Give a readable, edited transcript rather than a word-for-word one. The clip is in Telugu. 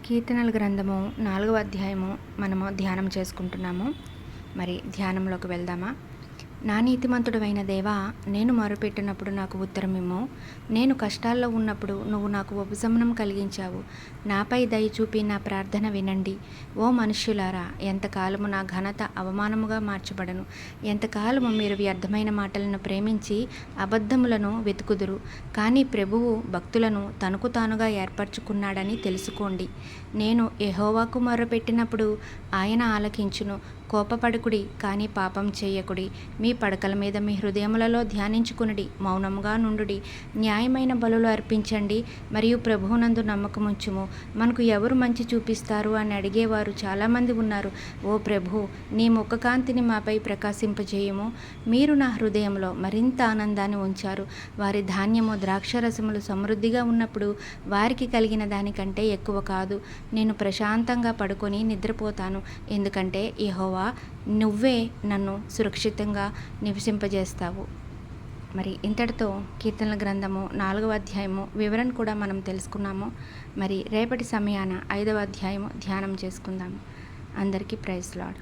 కీర్తనల గ్రంథము 4వ అధ్యాయము మనము ధ్యానం చేసుకుంటున్నాము. మరి ధ్యానంలోకి వెళ్దామా? నా నీతిమంతుడవైన దేవా, నేను మొరపెట్టినప్పుడు నాకు ఉత్తరమిమ్ము. నేను కష్టాల్లో ఉన్నప్పుడు నువ్వు నాకు ఉపశమనం కలిగించావు. నాపై దయ చూపి నా ప్రార్థన వినండి. ఓ మనుష్యులారా, ఎంతకాలము నా ఘనత అవమానముగా మార్చబడను? ఎంతకాలము మీరు వ్యర్థమైన మాటలను ప్రేమించి అబద్ధములను వెతుకుదురు? కానీ ప్రభువు భక్తులను తనకు తానుగా ఏర్పరచుకున్నాడని తెలుసుకోండి. నేను యెహోవాకు మొర్రపెట్టినప్పుడు ఆయన ఆలకించును. కోపపడకుడి, కానీ పాపం చేయకుడి. మీ పడకల మీద మీ హృదయములలో ధ్యానించుకునుడి. మౌనముగా నుండుడి. న్యాయమైన బలులు అర్పించండి, మరియు ప్రభువునందు నమ్మకముంచుము. మనకు ఎవరు మంచి చూపిస్తారు అని అడిగేవారు చాలామంది ఉన్నారు. ఓ ప్రభు, నీ ముఖకాంతిని మాపై ప్రకాశింపజేయము. మీరు నా హృదయంలో మరింత ఆనందాన్ని ఉంచారు. వారి ధాన్యము ద్రాక్షరసములు సమృద్ధిగా ఉన్నప్పుడు వారికి కలిగిన దానికంటే ఎక్కువ కాదు. నేను ప్రశాంతంగా పడుకొని నిద్రపోతాను, ఎందుకంటే యెహోవా నువ్వే నన్ను సురక్షితంగా నివసింపజేస్తావు. మరి ఇంతటితో కీర్తనల గ్రంథము 4వ అధ్యాయము వివరణ కూడా మనం తెలుసుకున్నాము. మరి రేపటి సమయాన 5వ అధ్యాయము ధ్యానం చేసుకుందాము. అందరికీ ప్రైజ్ లార్డ్.